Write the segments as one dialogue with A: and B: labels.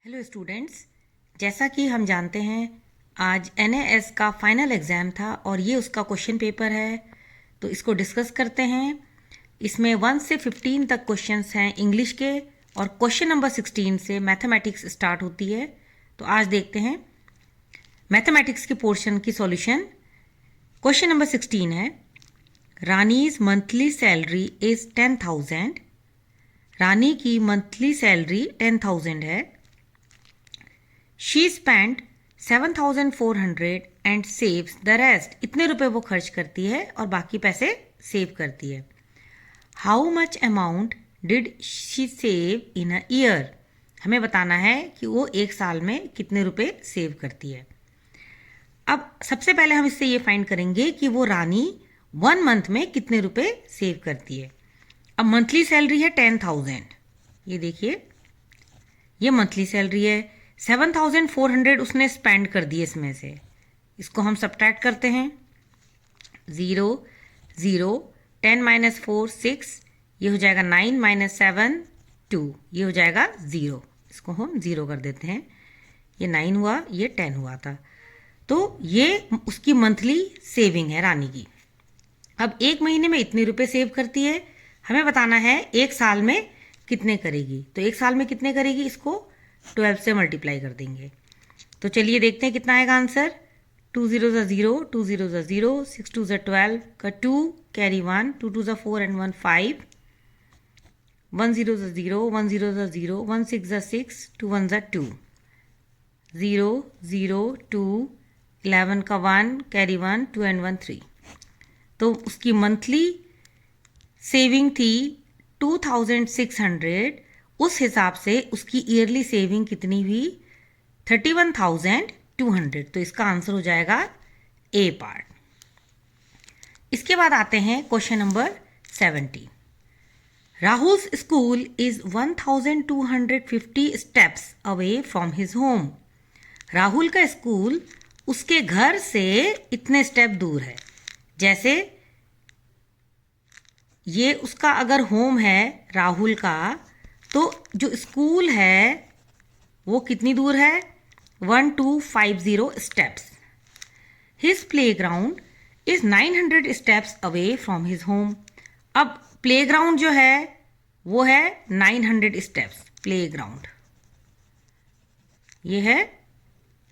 A: Hello students, जैसा कि हम जानते हैं आज NAS का फाइनल एग्ज़ाम था और ये उसका क्वेश्चन पेपर है। तो इसको डिस्कस करते हैं। इसमें 1 से 15 तक क्वेश्चंस हैं इंग्लिश के और क्वेश्चन नंबर 16 से मैथमेटिक्स स्टार्ट होती है। तो आज देखते हैं मैथमेटिक्स के पोर्शन की सॉल्यूशन। क्वेश्चन नंबर 16 है, रानीज मंथली सैलरी इज़ 10,000। रानी की मंथली सैलरी 10,000 है। She spent 7,400 and saves the rest. इतने रुपए वो खर्च करती है और बाकी पैसे सेव करती है। How much amount did she save in a year? हमें बताना है कि वो एक साल में कितने रुपए सेव करती है। अब सबसे पहले हम इससे ये फाइंड करेंगे कि वो रानी 1 मंथ में कितने रुपए सेव करती है। अब मंथली सैलरी है 10,000, ये देखिए ये मंथली सैलरी है। 7,400 उसने स्पेंड कर दिए इसमें से। इसको हम सब्ट्रैक्ट करते हैं। 0 0 10 माइनस 4 6, ये हो जाएगा 9 माइनस 7 2, ये हो जाएगा 0। इसको हम 0 कर देते हैं। ये 9 हुआ, ये 10 हुआ था। तो ये उसकी मंथली सेविंग है रानी की। अब एक महीने में इतने रुपए सेव करती है, हमें बताना है एक साल में कितने करेगी। तो एक साल में कितने करेगी, इसको 12 से मल्टीप्लाई कर देंगे। तो चलिए देखते हैं कितना आएगा आंसर। 2 0 0, 2 0 0, 6 2 12 का 2 कैरी 1, 2 2 4 एंड 1 5, 1 0 0, 1 0 0, 1 6 6, 2 1 2, 0 0 2, 11 का 1 कैरी 1, 2 एंड 1 3। तो उसकी मंथली सेविंग थी 2,600। उस हिसाब से उसकी ईयरली सेविंग कितनी हुई, 31,200। तो इसका आंसर हो जाएगा ए पार्ट। इसके बाद आते हैं question number 17। Rahul's school is 1,250 steps away from his home. Rahul का स्कूल उसके घर से इतने स्टेप दूर है। जैसे ये उसका अगर होम है राहुल का, तो जो स्कूल है वो कितनी दूर है, 1250 steps. His play ground is 900 steps away from his home. अब प्ले ग्राउंड जो है वो है 900 स्टेप्स। प्ले ग्राउंड ये है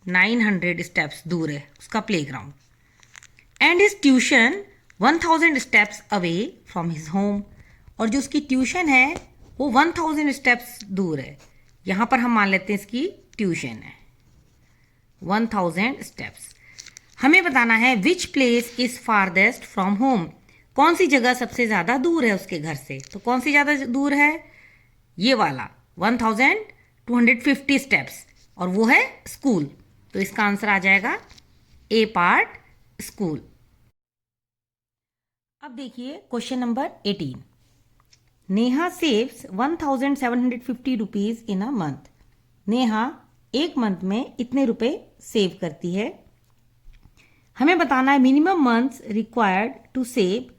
A: 900 स्टेप्स दूर है उसका play ground. And his tuition 1000 steps away from his home. और जो उसकी ट्यूशन है वो 1000 स्टेप्स दूर है। यहाँ पर हम मान लेते हैं इसकी ट्यूशन है 1000 स्टेप्स। हमें बताना है which place is farthest from home. कौन सी जगह सबसे ज़्यादा दूर है उसके घर से। तो कौन सी ज़्यादा दूर है, ये वाला 1250 स्टेप्स, और वो है स्कूल। तो इसका आंसर आ जाएगा ए पार्ट, स्कूल। अब देखिए question number 18। Neha saves 1,750 rupees in a month. Neha एक मंथ में इतने रुपए सेव करती है। हमें बताना है minimum months required to save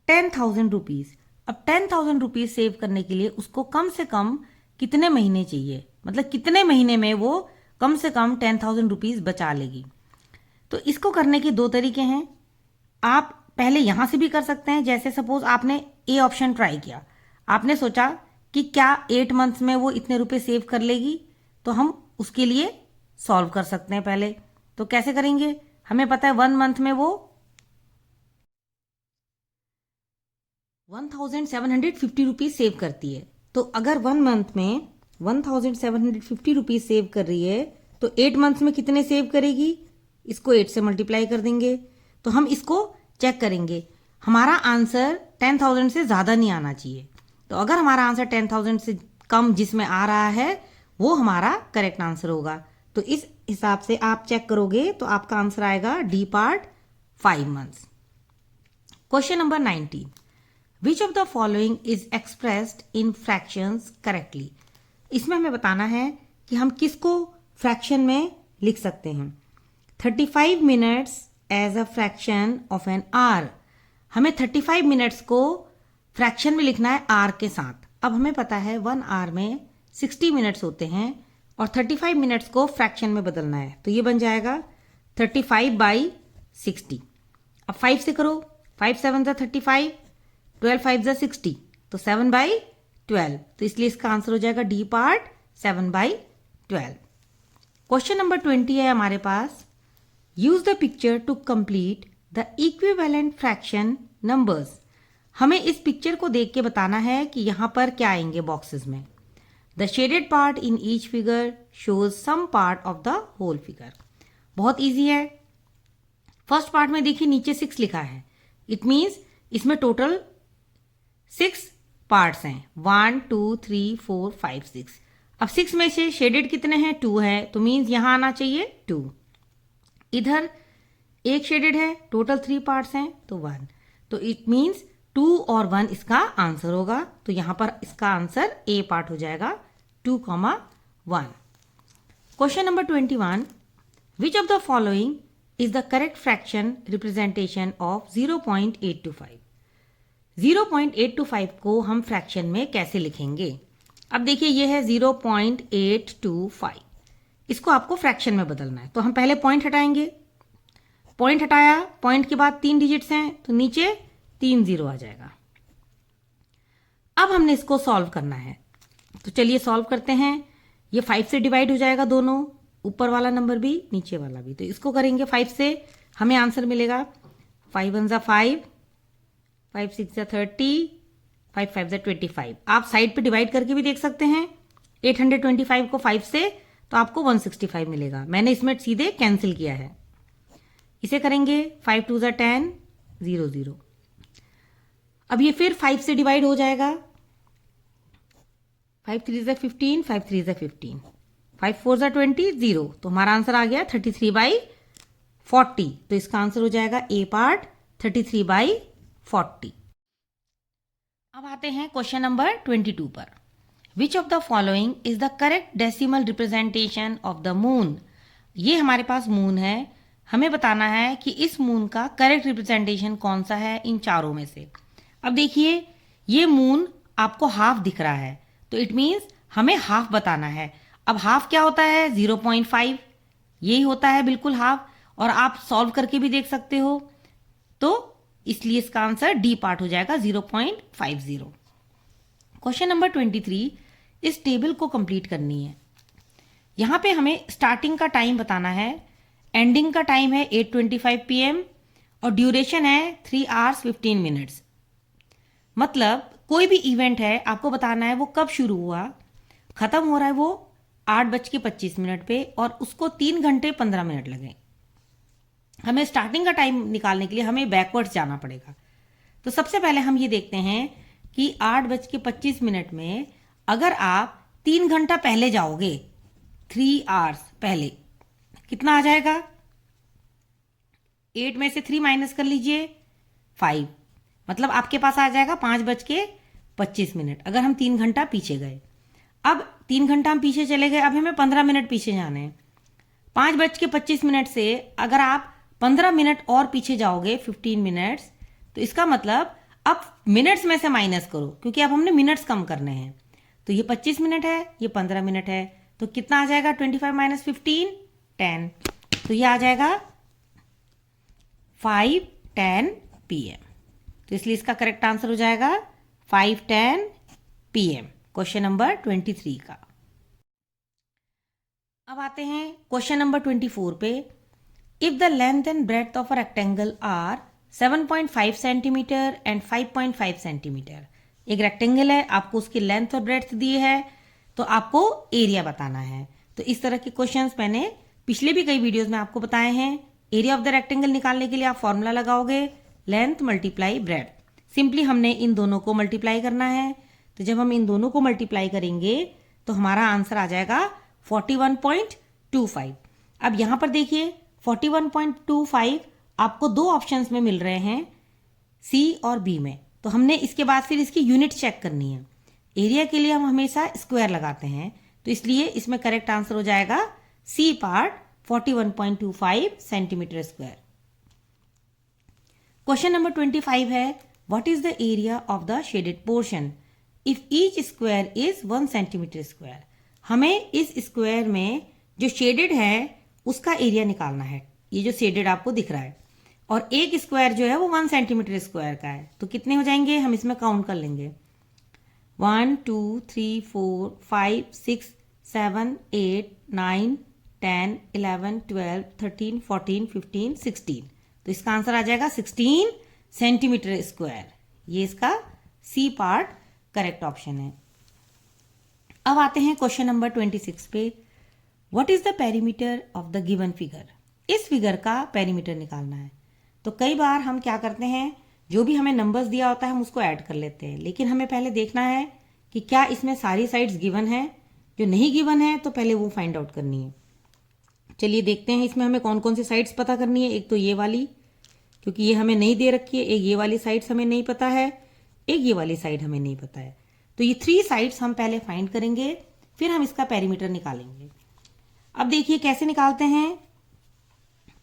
A: 10,000 rupees. अब 10,000 रुपीज सेव करने के लिए उसको कम से कम कितने महीने चाहिए, मतलब कितने महीने में वो कम से कम 10,000 रुपीज बचा लेगी। तो इसको करने के दो तरीके हैं। आप पहले यहां से भी कर सकते हैं। जैसे सपोज आपने ए ऑप्शन ट्राई किया, आपने सोचा कि क्या 8 मंथ्स में वो इतने रुपए सेव कर लेगी, तो हम उसके लिए सॉल्व कर सकते हैं पहले। तो कैसे करेंगे, हमें पता है 1 मंथ में वो 1,750 रुपीज सेव करती है। तो अगर 1 मंथ में 1,750 रुपीज सेव कर रही है तो 8 मंथ्स में कितने सेव करेगी, इसको 8 से मल्टीप्लाई कर देंगे। तो हम इसको चेक करेंगे, हमारा आंसर 10,000 से ज़्यादा नहीं आना चाहिए। तो अगर हमारा आंसर 10,000 से कम जिसमें आ रहा है वो हमारा करेक्ट आंसर होगा। तो इस हिसाब से आप चेक करोगे तो आपका आंसर आएगा D part, 5 months. Question number 19। Which of the following is expressed in fractions correctly. इसमें हमें बताना है कि हम किसको फ्रैक्शन में लिख सकते हैं। 35 minutes as a fraction of an hour. हमें 35 मिनट्स को फ्रैक्शन में लिखना है आर के साथ। अब हमें पता है 1 आवर में 60 मिनट्स होते हैं, और 35 मिनट्स को फ्रैक्शन में बदलना है, तो ये बन जाएगा 35/60। अब 5 से करो, 5 7 ज़ा 35, 12 5 ज़ा 60, तो 7/12, तो इसलिए इसका आंसर हो जाएगा डी पार्ट 7/12। क्वेश्चन नंबर 20 है हमारे पास, use the picture to complete the equivalent fraction numbers. हमें इस पिक्चर को देख के बताना है कि यहाँ पर क्या आएंगे बॉक्सेस में। The shaded part in each figure shows some part of the whole figure. बहुत इजी है। फर्स्ट पार्ट में देखिए नीचे 6 लिखा है, इट मीन्स इसमें टोटल 6 पार्ट्स हैं, 1 2 3 4 5 6। अब 6 में से शेडेड कितने हैं, 2 है, तो मीन्स यहां आना चाहिए 2। इधर एक शेडेड है, टोटल 3 पार्ट्स हैं, तो 1, तो इट मीन्स 2 और 1 इसका आंसर होगा। तो यहां पर इसका आंसर ए पार्ट हो जाएगा 2,1। Question number 21, which of the following is the correct fraction representation of 0.825। 0.825 को हम फ्रैक्शन में कैसे लिखेंगे। अब देखिए ये है 0.825, इसको आपको फ्रैक्शन में बदलना है, तो हम पहले पॉइंट हटाएंगे। पॉइंट हटाया, पॉइंट के बाद 3 डिजिट्स हैं, तो नीचे 3 0 आ जाएगा। अब हमने इसको सॉल्व करना है, तो चलिए सॉल्व करते हैं। ये 5 से डिवाइड हो जाएगा दोनों, ऊपर वाला नंबर भी नीचे वाला भी, तो इसको करेंगे 5 से, हमें आंसर मिलेगा 5 1 ज़ा 5, 5 6 ज़ा 30, 5 5 ज़ा 25। आप साइड पे डिवाइड करके भी देख सकते हैं। 825 को 5 से, तो आपको 165 मिलेगा। मैंने इसमें सीधे कैंसिल किया है। इसे करेंगे 5 2 ज़ा 10, 0 0। अब ये फिर 5 से डिवाइड हो जाएगा, 5 3 ज़ा 15, 5 3 ज़ा 15, 5 4 ज़ा 20, 0, तो हमारा आंसर आ गया 33/40। तो इसका आंसर हो जाएगा ए पार्ट 33/40। अब आते हैं क्वेश्चन नंबर 22 पर। Which of the following is the correct decimal representation of the moon. ये हमारे पास मून है, हमें बताना है कि इस मून का करेक्ट रिप्रेजेंटेशन कौन सा है इन चारों में से। अब देखिए ये मून आपको हाफ दिख रहा है, तो इट मीन्स हमें हाफ बताना है। अब हाफ क्या होता है, 0.5, यही होता है बिल्कुल हाफ, और आप सॉल्व करके भी देख सकते हो, तो इसलिए इसका आंसर डी पार्ट हो जाएगा 0.50। क्वेश्चन नंबर 23, इस टेबल को कंप्लीट करनी है। यहां पे हमें स्टार्टिंग का टाइम बताना है, एंडिंग का टाइम है 8:25 PM और ड्यूरेशन है 3 hours 15 minutes। मतलब कोई भी इवेंट है, आपको बताना है वो कब शुरू हुआ, खत्म हो रहा है वो 8:25 पे, और उसको 3 घंटे 15 मिनट लगे। हमें स्टार्टिंग का टाइम निकालने के लिए हमें बैकवर्ड्स जाना पड़ेगा। तो सबसे पहले हम ये देखते हैं कि 8:25 में अगर आप 3 घंटा पहले जाओगे, 3 hours पहले, कितना आ जाएगा, 8 में से 3 माइनस कर लीजिए, 5, मतलब आपके पास आ जाएगा 5:25। अगर हम 3 घंटा पीछे गए, अब 3 घंटा हम पीछे चले गए, अब हमें 15 मिनट पीछे जाने हैं। 5:25 से अगर आप 15 मिनट और पीछे जाओगे, 15 मिनट्स, तो इसका मतलब अब मिनट्स में से माइनस करो, क्योंकि अब हमने मिनट्स कम करने हैं। तो ये 25 मिनट है, ये 15 मिनट है, तो कितना आ जाएगा, 25 - 15, 10, तो ये आ जाएगा 5:10 PM। तो इसलिए इसका करेक्ट आंसर हो जाएगा 5:10 PM, क्वेश्चन नंबर 23 का। अब आते हैं क्वेश्चन नंबर 24 पे। If the length and breadth of a rectangle are 7.5 centimetre and 5.5 centimetre. एक रेक्टेंगल है, आपको उसकी लेंथ और ब्रेड्थ दी है, तो आपको एरिया बताना है। तो इस तरह के क्वेश्चंस मैंने पिछले भी कई वीडियोस में आपको बताए हैं। एरिया ऑफ द रेक्टेंगल निकालने के लिए आप फॉर्मूला लगाओगे, लेंथ मल्टीप्लाई ब्रेड्थ। सिंपली हमने इन दोनों को मल्टीप्लाई करना है, तो जब हम इन दोनों को मल्टीप्लाई करेंगे तो हमारा आंसर आ जाएगा 41.25। अब यहां पर देखिए 41.25 आपको 2 ऑप्शंस में मिल रहे हैं, सी और बी में, तो हमने इसके बाद फिर इसकी यूनिट चेक करनी है। एरिया के लिए हम हमेशा स्क्वायर लगाते हैं, तो इसलिए इसमें करेक्ट आंसर हो जाएगा C part 41.25 centimetre square. Question number 25 है, what is the area of the shaded portion if each square is 1 centimetre square. हमें इस स्क्वायर में जो शेडेड है उसका एरिया निकालना है। ये जो शेडेड आपको दिख रहा है, और एक स्क्वायर जो है वो 1 सेंटीमीटर स्क्वायर का है। तो कितने हो जाएंगे, हम इसमें काउंट कर लेंगे। 1 2 3 4 5 6 7 8 9 10 11 12 13 14 15 16। तो इसका आंसर आ जाएगा 16 सेंटीमीटर स्क्वायर। ये इसका सी पार्ट करेक्ट ऑप्शन है। अब आते हैं क्वेश्चन नंबर 26 पे। What is the perimeter of the given figure. इस फिगर का पेरीमीटर निकालना है। तो कई बार हम क्या करते हैं, जो भी हमें नंबर्स दिया होता है हम उसको ऐड कर लेते हैं, लेकिन हमें पहले देखना है कि क्या इसमें सारी साइड्स गिवन है। जो नहीं गिवन है तो पहले वो फाइंड आउट करनी है। चलिए देखते हैं इसमें हमें कौन कौन सी साइड्स पता करनी है। एक तो ये वाली, क्योंकि ये हमें नहीं दे रखी है। एक ये वाली साइड्स हमें नहीं पता है, एक ये वाली साइड हमें नहीं पता है। तो ये 3 साइड्स हम पहले फाइंड करेंगे, फिर हम इसका पेरीमीटर निकालेंगे। अब देखिए कैसे निकालते हैं।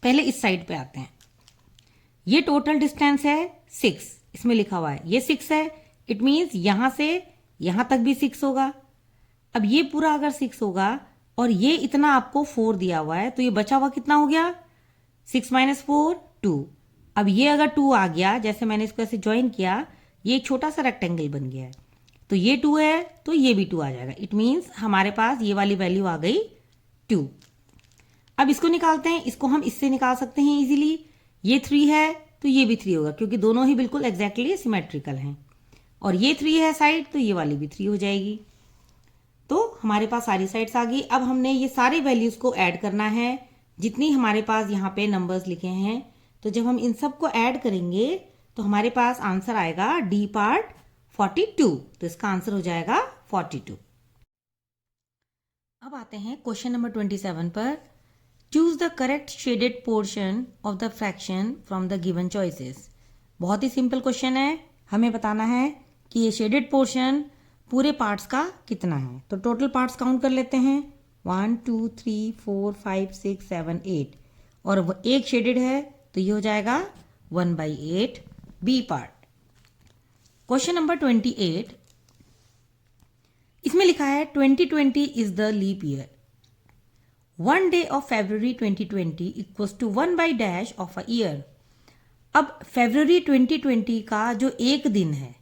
A: पहले इस साइड पे आते हैं। ये टोटल डिस्टेंस है 6, इसमें लिखा हुआ है ये 6 है। इट मीन्स यहां से यहां तक भी 6 होगा। अब ये पूरा अगर 6 होगा और ये इतना आपको 4 दिया हुआ है, तो ये बचा हुआ कितना हो गया, 6 - 4 2। अब ये अगर 2 आ गया, जैसे मैंने इसको ऐसे ज्वाइन किया, ये एक छोटा सा रेक्टेंगल बन गया है। तो ये 2 है तो ये भी 2 आ जाएगा। इट मीन्स हमारे पास ये वाली वैल्यू आ गई 2। अब इसको निकालते हैं। इसको हम इससे निकाल सकते हैं इजीली। ये 3 है तो ये भी 3 होगा, क्योंकि दोनों ही बिल्कुल एग्जैक्टली सिमेट्रिकल हैं। और ये 3 है साइड, तो ये वाली भी 3 हो जाएगी। तो हमारे पास सारी साइड्स आ गई। अब हमने ये सारे वैल्यूज को ऐड करना है, जितनी हमारे पास यहाँ पे नंबर्स लिखे हैं। तो जब हम इन सब को ऐड करेंगे तो हमारे पास आंसर आएगा डी पार्ट 42। तो इसका आंसर हो जाएगा 42। अब आते हैं क्वेश्चन नंबर 27 पर। Choose the correct shaded portion of the fraction from the given choices. बहुत ही सिंपल क्वेश्चन है। हमें बताना है कि ये शेडेड पोर्शन पूरे पार्ट्स का कितना है। तो टोटल पार्ट्स काउंट कर लेते हैं। 1 2 3 4 5 6 7 8, और एक शेडेड है तो ये हो जाएगा 1/8 बी पार्ट। क्वेश्चन नंबर 28, इसमें लिखा है 2020 is the leap year. 1 day of February 2020 equals to 1/dash of a year। अब February 2020 का जो एक दिन है,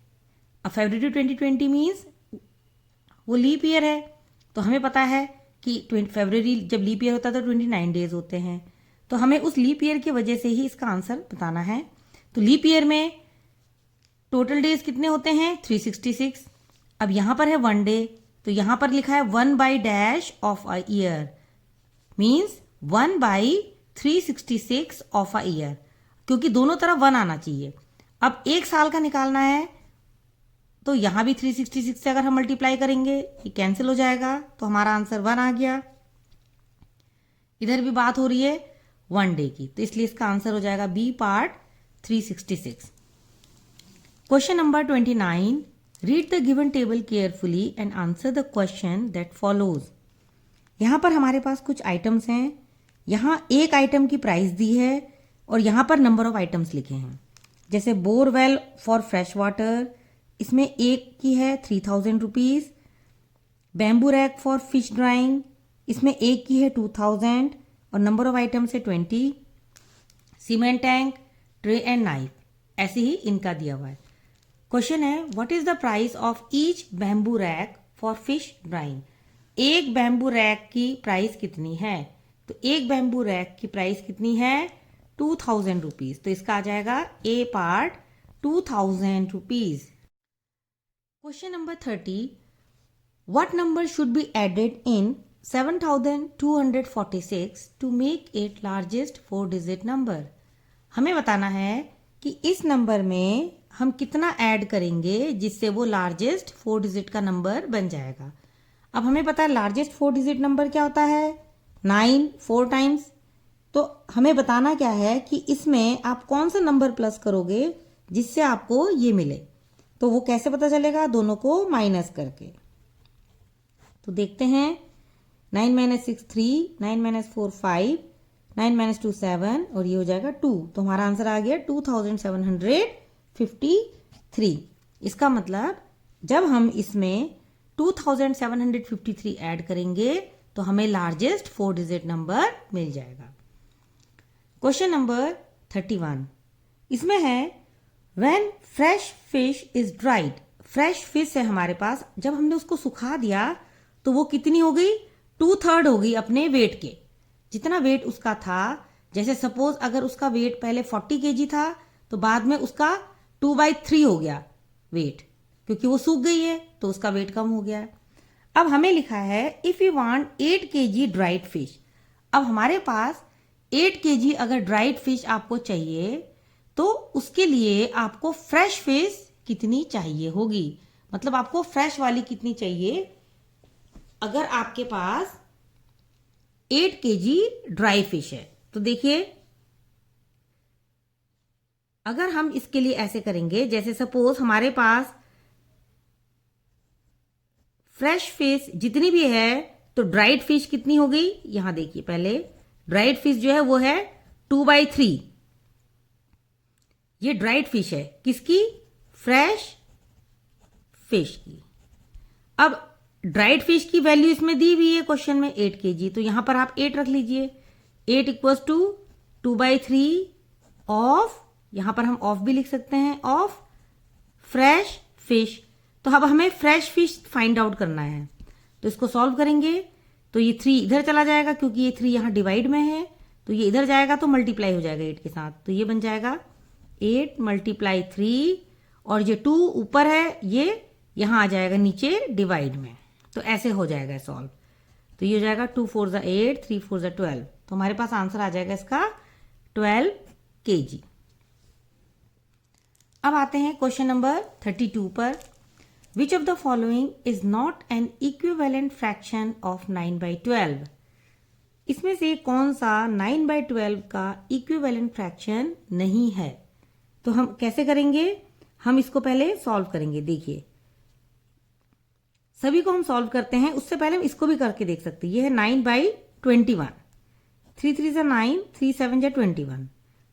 A: अब February 2020 मीन्स वो लीप ईयर है। तो हमें पता है कि फरवरी जब लीप ईयर होता है तो 29 डेज होते हैं। तो हमें उस लीप ईयर की वजह से ही इसका आंसर बताना है। तो लीप ईयर में टोटल डेज कितने होते हैं, 366। अब यहां पर है 1 डे, तो यहां पर लिखा है 1/dash of a year, means 1/366 of a year, क्योंकि दोनों तरफ 1 आना चाहिए। अब एक साल का निकालना है, तो यहां भी 366 से अगर हम मल्टीप्लाई करेंगे ये कैंसिल हो जाएगा, तो हमारा आंसर 1 आ गया। इधर भी बात हो रही है 1 डे की, तो इसलिए इसका आंसर हो जाएगा B part 366। Question number 29, read the given table carefully and answer the question that follows. यहां पर हमारे पास कुछ आइटम्स हैं। यहां एक आइटम की प्राइस दी है और यहां पर नंबर ऑफ आइटम्स लिखे हैं। जैसे बोरवेल फॉर फ्रेश वाटर, इसमें एक की है 3000 rupees. Bamboo rack for fish drawing, इसमें एक की है 2000 और नंबर ऑफ आइटम्स है 20। Cement tank, tray and knife, ऐसे ही इनका दिया हुआ है। क्वेश्चन है what is the price of each bamboo rack for fish drawing. एक बैम्बू रैक की प्राइस कितनी है, तो एक बैम्बू रैक की प्राइस कितनी है 2000 रुपीज। तो इसका आ जाएगा A part 2000 rupees. Question number 30, what number should be added in 7246 to make it largest 4 digit number. हमें बताना है कि इस नंबर में हम कितना ऐड करेंगे जिससे वो लार्जेस्ट 4 डिजिट का नंबर बन जाएगा। अब हमें पता है लार्जेस्ट 4 डिजिट नंबर क्या होता है, 9 4 टाइम्स। तो हमें बताना क्या है कि इसमें आप कौन सा नंबर प्लस करोगे जिससे आपको ये मिले। तो वो कैसे पता चलेगा, दोनों को माइनस करके। तो देखते हैं 9 - 6 3, 9 - 4 5, 9 - 2 7 और ये हो जाएगा 2। तो हमारा आंसर आ गया 2753। इसका मतलब जब हम इसमें 2753 ऐड करेंगे तो हमें लार्जेस्ट 4 डिजिट नंबर मिल जाएगा। क्वेश्चन नंबर 31 इसमें है when fresh fish is dried. Fresh fish है हमारे पास, जब हमने उसको सुखा दिया तो वो कितनी हो गई, 2/3 हो गई अपने वेट के, जितना वेट उसका था। जैसे सपोज अगर उसका वेट पहले 40 kg था तो बाद में उसका 2/3 हो गया वेट, क्योंकि वो सूख गई है तो उसका वेट कम हो गया। अब हमें लिखा है if you want 8 kg dried fish. अब हमारे पास 8 kg अगर ड्राइड फिश आपको चाहिए तो उसके लिए आपको फ्रेश फिश कितनी चाहिए होगी, मतलब आपको फ्रेश वाली कितनी चाहिए। अगर आपके पास 8 kg ड्राई फिश है तो देखिए, अगर हम इसके लिए ऐसे करेंगे, जैसे सपोज हमारे पास फ्रेश फिश जितनी भी है तो ड्राइड फिश कितनी हो गई, यहां देखिए पहले ड्राइड फिश जो है वो है 2/3। ये ड्राइड फिश है किसकी, फ्रेश फिश की। अब ड्राइड फिश की वैल्यू इसमें दी हुई है क्वेश्चन में 8 kg, तो यहां पर आप 8 रख लीजिए। 8 इक्वल्स टू 2/3 ऑफ, यहां पर हम ऑफ भी लिख सकते हैं, ऑफ फ्रेश फिश। तो अब हमें फ्रेश फिश फाइंड आउट करना है, तो इसको सॉल्व करेंगे तो ये 3 इधर चला जाएगा, क्योंकि ये 3 यहां डिवाइड में है तो ये इधर जाएगा तो मल्टीप्लाई हो जाएगा 8 के साथ, तो ये बन जाएगा 8 × 3 और ये 2 ऊपर है ये यहां आ जाएगा नीचे डिवाइड में, तो ऐसे हो जाएगा सॉल्व। तो ये हो जाएगा 2 4 = 8, 3 4 = 12, तो हमारे पास आंसर आ जाएगा इसका 12 kg। अब आते हैं क्वेश्चन नंबर 32 पर। Which of the following is not an equivalent fraction of 9/12। इसमें से कौन सा 9/12 का इक्विवेलेंट फ्रैक्शन नहीं है। तो हम कैसे करेंगे, हम इसको पहले सॉल्व करेंगे। देखिए सभी को हम सॉल्व करते हैं, उससे पहले हम इसको भी करके देख सकते हैं। ये है 9/21, 3 3 = 9, 3 7 = 21,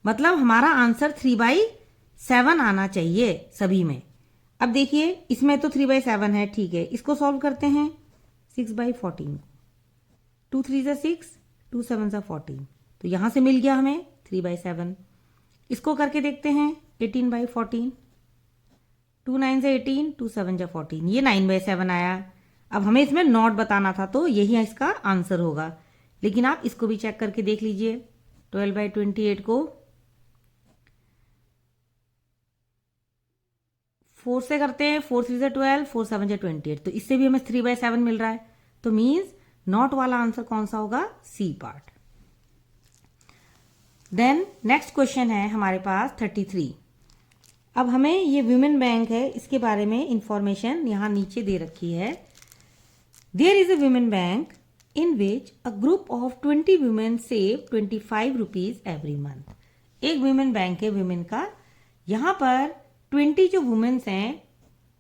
A: मतलब हमारा आंसर 3/7 आना चाहिए सभी में। अब देखिए इसमें तो 3/7 है, ठीक है, इसको सॉल्व करते हैं। 6/14, 2 3 = 6, 2 7 = 14, तो यहां से मिल गया हमें 3/7। इसको करके देखते हैं 18/14, 2 9 = 18, 2 7 = 14, ये 9/7 आया। अब हमें इसमें नॉट बताना था तो यही इसका आंसर होगा, लेकिन आप इसको भी चेक करके देख लीजिए। 12/28 को 4 से करते हैं, 4 3 = 12, 4 7 = 28, तो इससे भी हमें 3/7 मिल रहा है, तो मीन्स नॉट वाला आंसर कौन सा होगा, C part. Then next question है हमारे पास 33। अब हमें ये वुमेन बैंक है, इसके बारे में इंफॉर्मेशन यहां नीचे दे रखी है। There is a women bank in which a group of 20 women save 25 rupees every month. एक वुमेन बैंक है वुमेन का, यहां पर 20 जो वुमेन्स हैं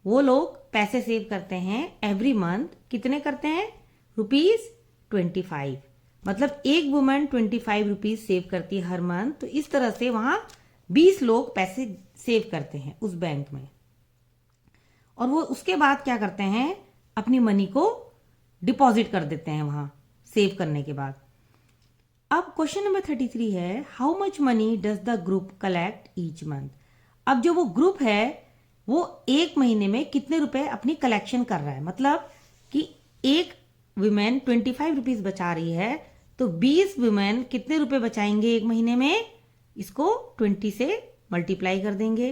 A: वो लोग पैसे सेव करते हैं एवरी मंथ। कितने करते हैं, ₹25, मतलब एक वुमेन 25 रुपीज सेव करती है हर मंथ। तो इस तरह से वहां 20 लोग पैसे सेव करते हैं उस बैंक में, और वो उसके बाद क्या करते हैं, अपनी मनी को डिपॉजिट कर देते हैं वहां सेव करने के बाद। अब क्वेश्चन नंबर 33 है how much money does the group collect each month. अब जो वो ग्रुप है वो एक महीने में कितने रुपए अपनी कलेक्शन कर रहा है, मतलब कि एक वुमेन 25 रुपीज बचा रही है तो 20 वुमेन कितने रुपए बचाएंगे एक महीने में, इसको 20 से मल्टीप्लाई कर देंगे।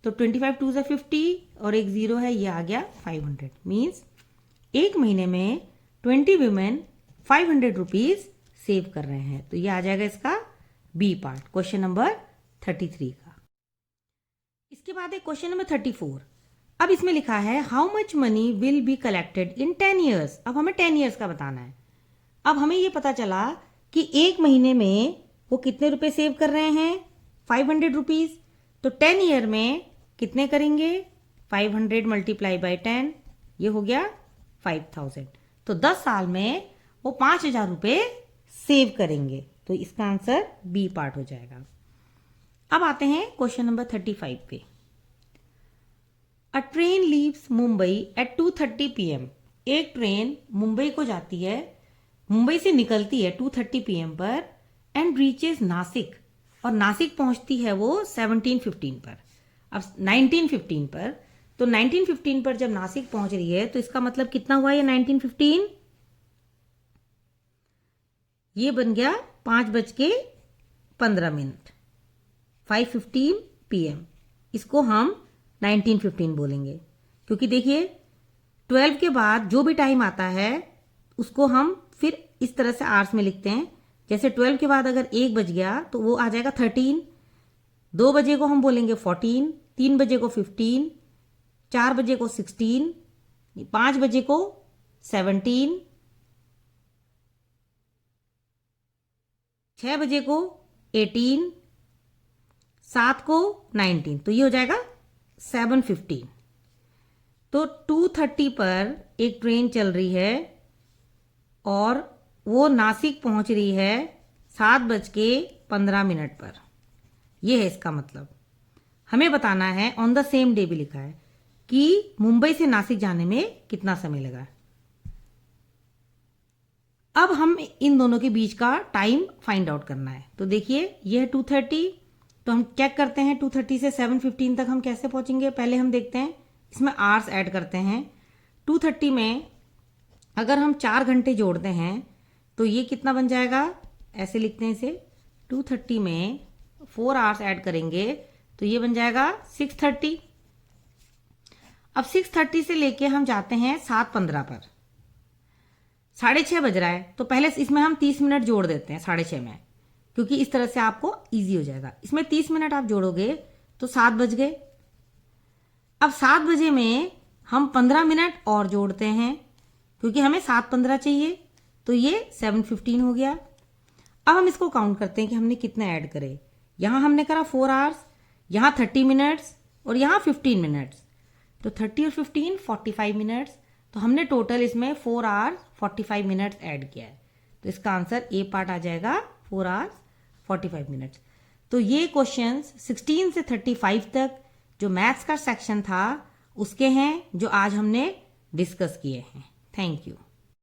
A: तो 25 2 = 50 और एक 0 है, ये आ गया 500। मीन्स एक महीने में 20 वुमेन 500 रुपीज सेव कर रहे हैं, तो ये आ जाएगा इसका बी पार्ट, क्वेश्चन नंबर 33 का। इसके बाद है क्वेश्चन नंबर 34। अब इसमें लिखा है how much money will be collected in 10 years. अब हमें 10 ईयर्स का बताना है। अब हमें ये पता चला कि एक महीने में वो कितने रुपए सेव कर रहे हैं, 500 रुपीज। तो 10 ईयर में कितने करेंगे, 500 × 10, ये हो गया 5000। तो 10 साल में वो 5000 रुपए सेव करेंगे, तो इसका आंसर बी पार्ट हो जाएगा। अब आते हैं क्वेश्चन नंबर 35 पे। A train leaves Mumbai at 2:30 PM। एक ट्रेन मुंबई को जाती है, मुंबई से निकलती है 2:30 PM पर एंड रीचेज नासिक, और नासिक पहुंचती है वो 17:15 पर। अब 19:15 पर, तो 19:15 पर जब नासिक पहुंच रही है तो इसका मतलब कितना हुआ ये 19:15? ये बन गया 5:15, 5:15 PM। इसको हम 19:15 बोलेंगे, क्योंकि देखिए 12 के बाद जो भी टाइम आता है उसको हम फिर इस तरह से आवर्स में लिखते हैं। जैसे 12 के बाद अगर 1 बज गया तो वो आ जाएगा 13, 2 बजे को हम बोलेंगे 14, 3 बजे को 15, 4 बजे को 16, 5 बजे को 17, 6 बजे को 18, 7 को 19, तो ये हो जाएगा 7:15। तो 2:30 पर एक ट्रेन चल रही है और वो नासिक पहुंच रही है 7:15 पर। यह है इसका मतलब। हमें बताना है, ऑन द सेम डे भी लिखा है, कि मुंबई से नासिक जाने में कितना समय लगा। अब हम इन दोनों के बीच का टाइम फाइंड आउट करना है। तो देखिए यह है 2:30, तो हम चेक करते हैं 2:30 से 7:15 तक हम कैसे पहुंचेंगे। पहले हम देखते हैं, इसमें आवर्स ऐड करते हैं। 2:30 में अगर हम 4 घंटे जोड़ते हैं तो ये कितना बन जाएगा, ऐसे लिखते हैं इसे। 2:30 में 4 आवर्स ऐड करेंगे तो ये बन जाएगा 6:30। अब 6:30 से लेके हम जाते हैं 7:15 पर, 6:30 बज रहा है, तो पहले इसमें हम 30 मिनट जोड़ देते हैं 6:30 में, क्योंकि इस तरह से आपको इजी हो जाएगा। इसमें 30 मिनट आप जोड़ोगे तो 7 बज गए। अब 7 बजे में हम 15 मिनट और जोड़ते हैं, क्योंकि हमें 7:15 चाहिए, तो ये 7:15 हो गया। अब हम इसको काउंट करते हैं कि हमने कितना ऐड करे। यहां हमने करा 4 आवर्स, यहां 30 मिनट्स और यहां 15 मिनट्स, तो 30 और 15 45 मिनट्स। तो हमने टोटल इसमें 4 आवर्स 45 मिनट्स ऐड किया है, तो इसका आंसर ए पार्ट आ जाएगा 4 आवर्स 45 मिनट्स। तो ये क्वेश्चंस 16 से 35 तक जो मैथ्स का सेक्शन था उसके हैं, जो आज हमने डिस्कस किए हैं। Thank you.